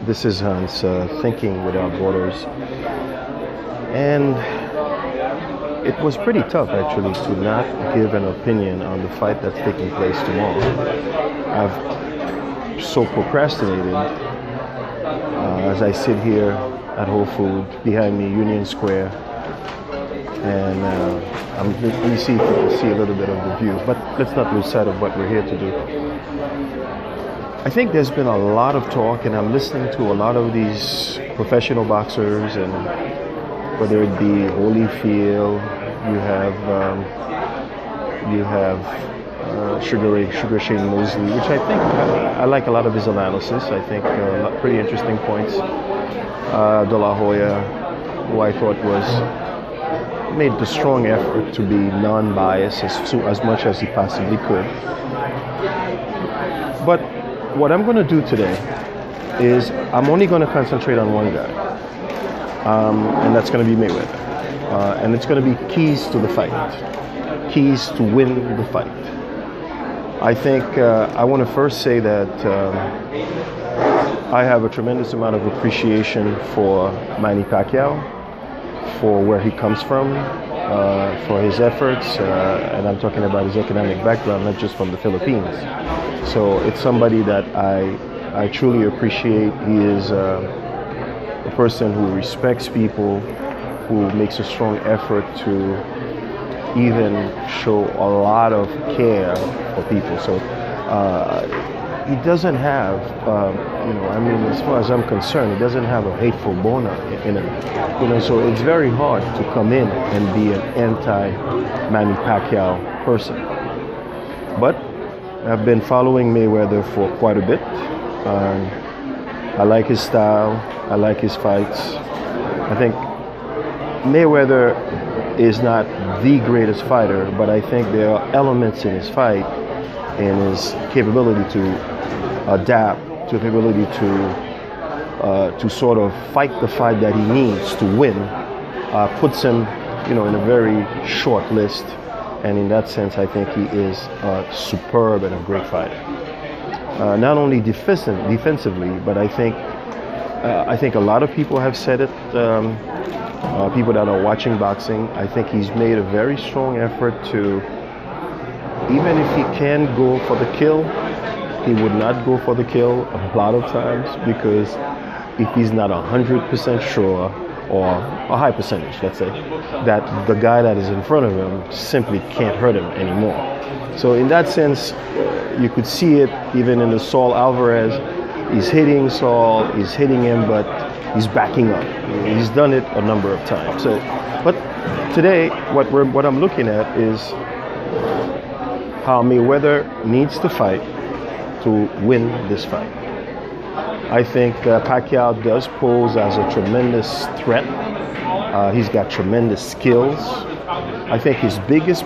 This is Hans, Thinking Without Borders. And it was pretty tough actually to not give an opinion on the fight that's taking place tomorrow. I've so procrastinated as I sit here at Whole Food, behind me Union Square, and let me see if you can see a little bit of the view, but let's not lose sight of what we're here to do. I think there's been a lot of talk, and I'm listening to a lot of these professional boxers, and whether it be Holyfield, you have Sugar Shane Mosley, which I think I like a lot of his analysis. I think pretty interesting points. De La Hoya, who I thought made the strong effort to be non-biased as much as he possibly could. But what I'm going to do today is I'm only going to concentrate on one guy, and that's going to be Mayweather. And it's going to be keys to the fight, keys to win the fight. I think I want to first say that I have a tremendous amount of appreciation for Manny Pacquiao, for where he comes from, for his efforts, and I'm talking about his economic background, not just from the Philippines. So it's somebody that I truly appreciate. He is a person who respects people, who makes a strong effort to even show a lot of care for people. So he doesn't have, as far as I'm concerned, he doesn't have a hateful bone in him. So it's very hard to come in and be an anti-Manny Pacquiao person. But I've been following Mayweather for quite a bit. I like his style. I like his fights. I think Mayweather is not the greatest fighter, but I think there are elements in his fight and his capability to adapt, to the ability to sort of fight the fight that he needs to win, puts him, in a very short list. And in that sense, I think he is superb and a great fighter. Not only defensively, but I think a lot of people have said it. People that are watching boxing, I think he's made a very strong effort to, even if he can go for the kill, he would not go for the kill a lot of times, because if he's not 100% sure, or a high percentage, let's say, that the guy that is in front of him simply can't hurt him anymore. So in that sense, you could see it even in the Saul Alvarez. He's hitting Saul, he's hitting him, but he's backing up. He's done it a number of times. So, but today, what I'm looking at is how Mayweather needs to fight to win this fight. I think Pacquiao does pose as a tremendous threat. He's got tremendous skills. I think his biggest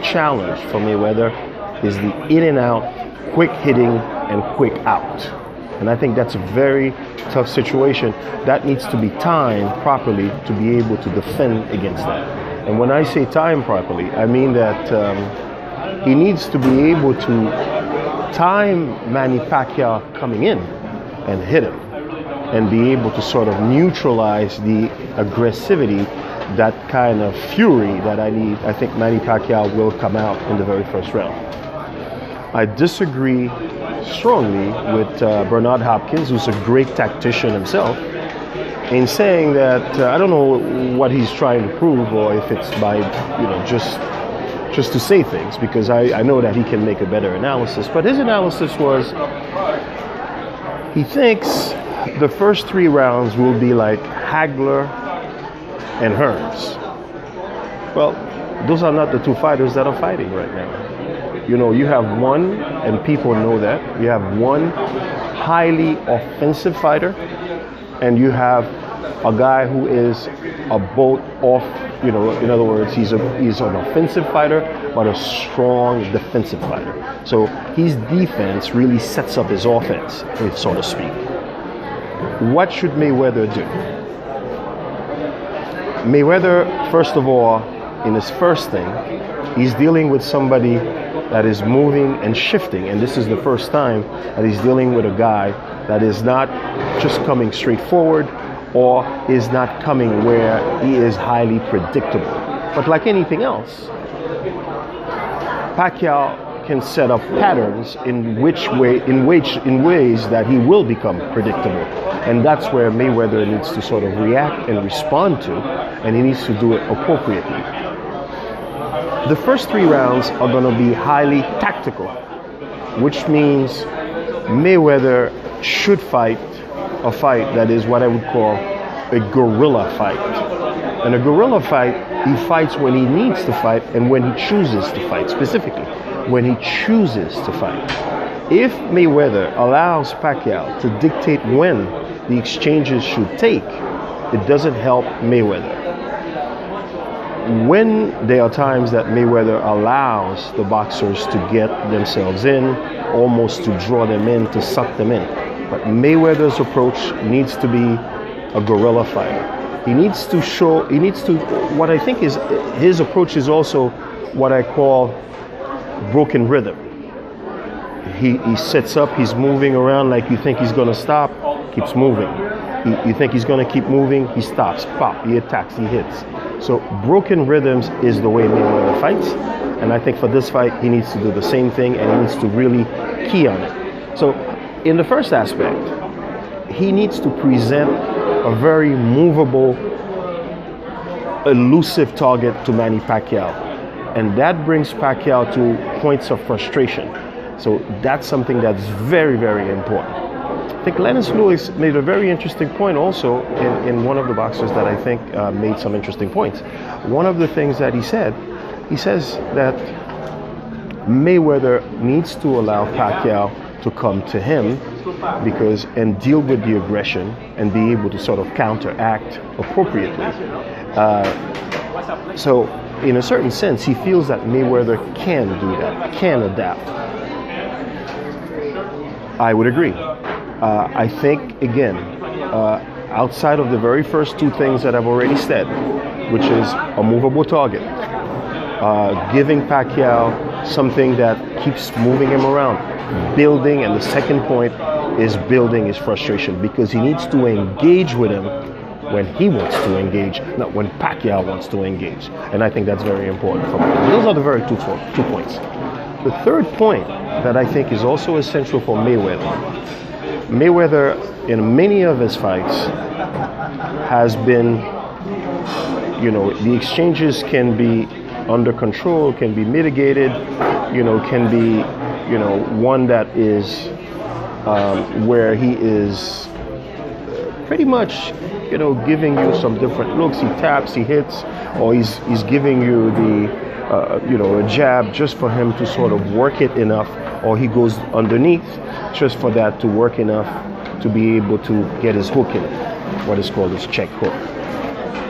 challenge for Mayweather is the in and out, quick hitting and quick out. And I think that's a very tough situation. That needs to be timed properly to be able to defend against that. And when I say time properly, I mean that he needs to be able to time Manny Pacquiao coming in and hit him, and be able to sort of neutralize the aggressivity, that kind of fury that I need. I think Manny Pacquiao will come out in the very first round. I disagree strongly with Bernard Hopkins, who's a great tactician himself, in saying that I don't know what he's trying to prove, or if it's by just to say things, because I know that he can make a better analysis. But his analysis was, he thinks the first 3 rounds will be like Hagler and Hearns. Well, those are not the 2 fighters that are fighting right now. You have one, and people know that, you have one highly offensive fighter, and you have a guy who is a bolt off, in other words, he's an offensive fighter, but a strong defensive fighter. So his defense really sets up his offense, so to speak. What should Mayweather do? Mayweather, first of all, in his first thing, he's dealing with somebody that is moving and shifting, and this is the first time that he's dealing with a guy that is not just coming straight forward or is not coming where he is highly predictable. But like anything else, Pacquiao can set up patterns in ways that he will become predictable. And that's where Mayweather needs to sort of react and respond to, and he needs to do it appropriately. The first 3 rounds are going to be highly tactical, which means Mayweather should fight a fight that is what I would call a guerrilla fight. And a guerrilla fight, he fights when he needs to fight and when he chooses to fight, specifically when he chooses to fight. If Mayweather allows Pacquiao to dictate when the exchanges should take, it doesn't help Mayweather. When there are times that Mayweather allows the boxers to get themselves in, almost to draw them in, to suck them in. But Mayweather's approach needs to be a guerrilla fighter. What I think is his approach is also what I call broken rhythm. He sets up, he's moving around like you think he's going to stop, keeps moving. You think he's going to keep moving, he stops, pop, he attacks, he hits. So broken rhythms is the way Mayweather fights, and I think for this fight he needs to do the same thing, and he needs to really key on it. So in the first aspect, he needs to present a very movable, elusive target to Manny Pacquiao, and that brings Pacquiao to points of frustration. So that's something that's very, very important. I think Lennox Lewis made a very interesting point also in one of the boxers that I think made some interesting points. One of the things that he says that Mayweather needs to allow Pacquiao to come to him and deal with the aggression and be able to sort of counteract appropriately. So in a certain sense, he feels that Mayweather can do that, can adapt. I would agree. I think, again, outside of the very first 2 things that I've already said, which is a movable target, giving Pacquiao something that keeps moving him around, building, and the second point is building his frustration, because he needs to engage with him when he wants to engage, not when Pacquiao wants to engage. And I think that's very important for me. Those are the very two points. The third point that I think is also essential for Mayweather in many of his fights has been, the exchanges can be under control, can be mitigated, can be, one that is where he is pretty much, giving you some different looks. He taps, he hits, or he's giving you a jab just for him to sort of work it enough, or he goes underneath just for that to work enough to be able to get his hook in, what is called his check hook,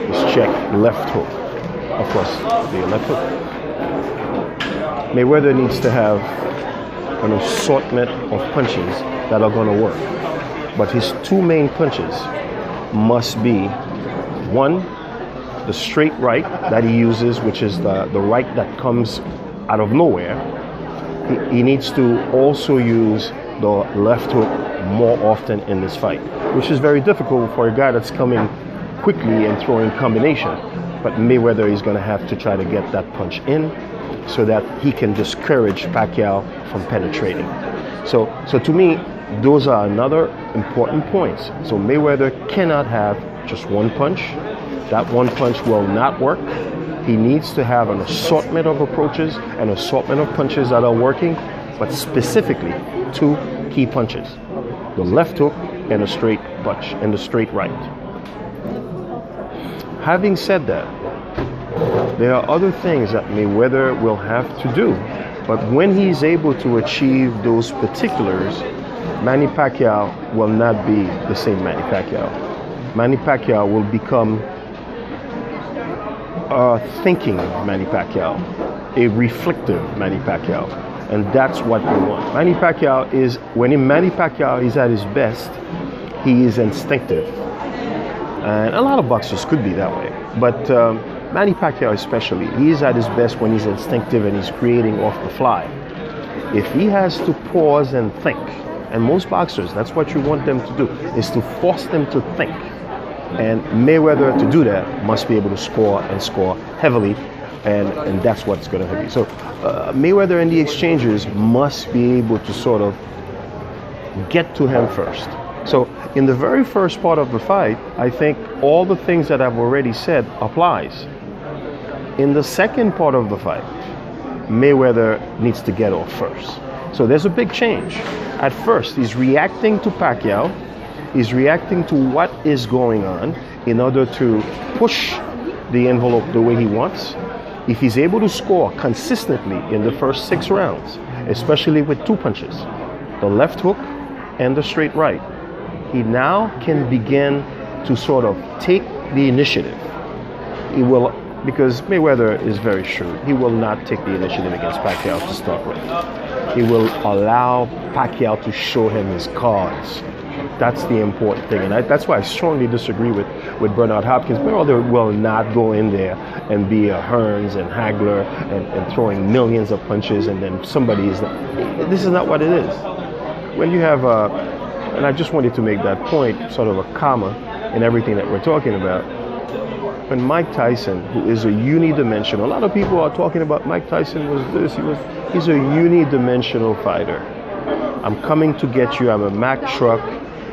his check left hook. Of course, the left hook. Mayweather needs to have an assortment of punches that are going to work. But his 2 main punches must be, 1, the straight right that he uses, which is the right that comes out of nowhere. He needs to also use the left hook more often in this fight, which is very difficult for a guy that's coming quickly and throwing combination. But Mayweather is going to have to try to get that punch in so that he can discourage Pacquiao from penetrating. So to me, those are another important points. So Mayweather cannot have just 1 punch. That 1 punch will not work. He needs to have an assortment of approaches, an assortment of punches that are working, but specifically 2 key punches: the left hook and a straight punch, and the straight right. Having said that, there are other things that Mayweather will have to do, but when he's able to achieve those particulars, Manny Pacquiao will not be the same Manny Pacquiao. Manny Pacquiao will become a thinking Manny Pacquiao, a reflective Manny Pacquiao, and that's what we want. Manny Pacquiao is, Manny Pacquiao is at his best, he is instinctive. And a lot of boxers could be that way, but Manny Pacquiao especially, he is at his best when he's instinctive and he's creating off the fly. If he has to pause and think And most boxers, that's what you want them to do, is to force them to think. And Mayweather, to do that, must be able to score and score heavily. And that's what's going to happen. So Mayweather and the exchanges must be able to sort of get to him first. So in the very first part of the fight, I think all the things that I've already said applies. In the second part of the fight, Mayweather needs to get off first. So there's a big change. At first, he's reacting to Pacquiao. He's reacting to what is going on in order to push the envelope the way he wants. If he's able to score consistently in the first 6 rounds, especially with 2 punches, the left hook and the straight right, he now can begin to sort of take the initiative. He will, because Mayweather is very shrewd, he will not take the initiative against Pacquiao to start with. He will allow Pacquiao to show him his cards. That's the important thing, and that's why I strongly disagree with Bernard Hopkins. Mayweather will not go in there and be a Hearns and Hagler and throwing millions of punches, and then somebody is not. This is not what it is. When you have and I just wanted to make that point, sort of a comma in everything that we're talking about. When Mike Tyson, who is a unidimensional, a lot of people are talking about Mike Tyson was this, he's a unidimensional fighter. I'm coming to get you. I'm a Mack truck.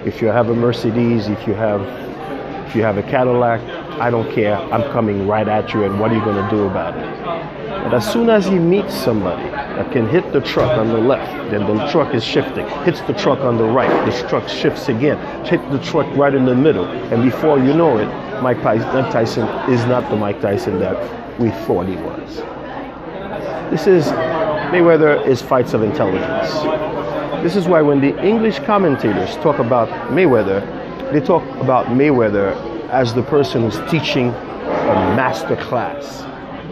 If you have a Mercedes, if you have a Cadillac, I don't care. I'm coming right at you, and what are you going to do about it? But as soon as he meets somebody that can hit the truck on the left, then the truck is shifting. Hits the truck on the right, the truck shifts again. Hit the truck right in the middle, and before you know it, Mike Tyson is not the Mike Tyson that we thought he was. Mayweather is fights of intelligence. This is why when the English commentators talk about Mayweather, they talk about Mayweather as the person who's teaching a master class.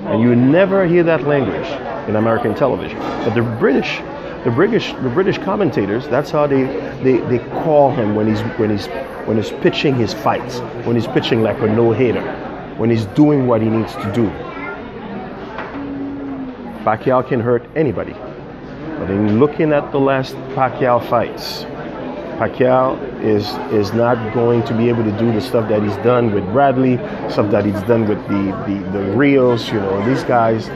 And you never hear that language in American television. But the British commentators, that's how they call him when he's pitching his fights, when he's pitching like a no-hitter, when he's doing what he needs to do. Pacquiao can hurt anybody. But in looking at the last Pacquiao fights, Pacquiao is not going to be able to do the stuff that he's done with Bradley, stuff that he's done with the Rios. You know, these guys,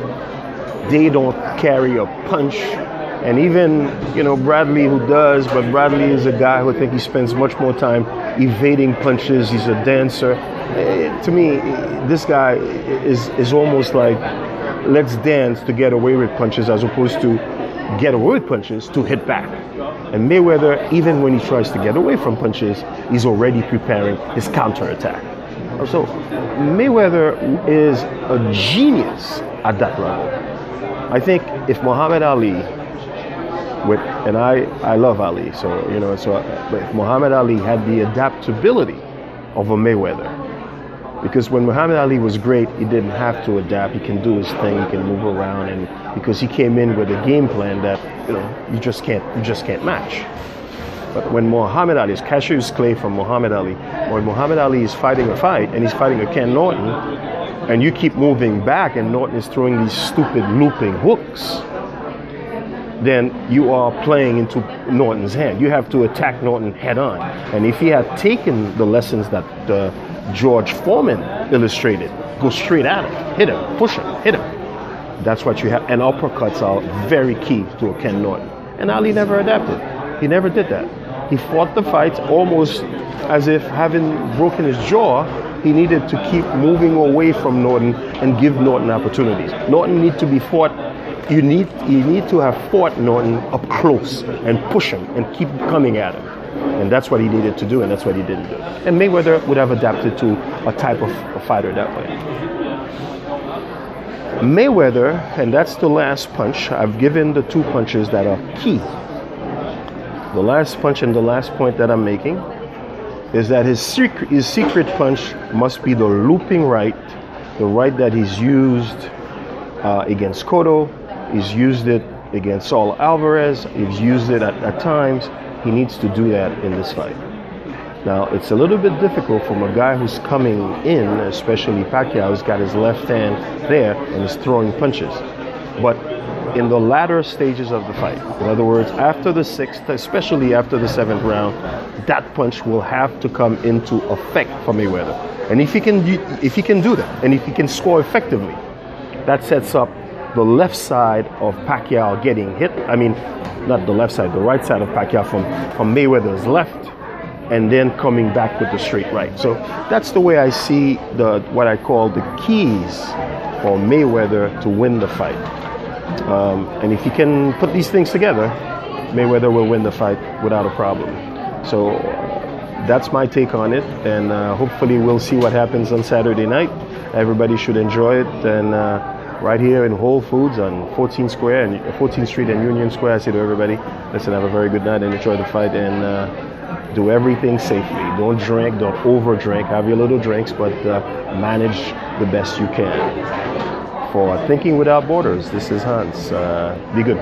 they don't carry a punch. And even, Bradley, who does, but Bradley is a guy who I think he spends much more time evading punches. He's a dancer. To me, this guy is almost like, let's dance to get away with punches as opposed to get away with punches to hit back. And Mayweather, even when he tries to get away from punches, he's already preparing his counterattack. So Mayweather is a genius at that level. I think if Muhammad Ali, and I love Ali, but if Muhammad Ali had the adaptability of a Mayweather, because when Muhammad Ali was great, he didn't have to adapt. He can do his thing. He can move around, and because he came in with a game plan that you just can't match. But when Muhammad Ali, Cassius Clay from Muhammad Ali, when Muhammad Ali is fighting a fight and he's fighting a Ken Norton, and you keep moving back, and Norton is throwing these stupid looping hooks, then you are playing into Norton's hand. You have to attack Norton head on. And if he had taken the lessons that George Foreman illustrated, go straight at him, hit him, push him, hit him. That's what you have. And uppercuts are very key to a Ken Norton. And Ali never adapted. He never did that. He fought the fights almost as if, having broken his jaw, he needed to keep moving away from Norton and give Norton opportunities. Norton needs to be fought. You need to have fought Norton up close and push him and keep coming at him. And that's what he needed to do, and that's what he didn't do. And Mayweather would have adapted to a type of a fighter that way. Mayweather, and that's the last punch. I've given the 2 punches that are key. The last punch and the last point that I'm making is that his secret punch must be the looping right, the right that he's used against Cotto. He's used it against Saul Alvarez. He's used it at times. He needs to do that in this fight. Now, it's a little bit difficult from a guy who's coming in, especially Pacquiao, who's got his left hand there and is throwing punches. But in the latter stages of the fight. In other words, after the sixth, especially after the seventh round, that punch will have to come into effect for Mayweather. And if he can do that, and if he can score effectively, that sets up the left side of Pacquiao getting hit. I mean, not the left side, the right side of Pacquiao from Mayweather's left, and then coming back with the straight right. So that's the way I see what I call the keys for Mayweather to win the fight. And if he can put these things together, Mayweather will win the fight without a problem. So that's my take on it, and hopefully we'll see what happens on Saturday night. Everybody should enjoy it, and right here in Whole Foods on 14th Street and Union Square, I say to everybody, listen, have a very good night and enjoy the fight, and do everything safely. Don't drink, don't over drink. Have your little drinks, but manage the best you can. For Thinking Without Borders, this is Hans. Be good.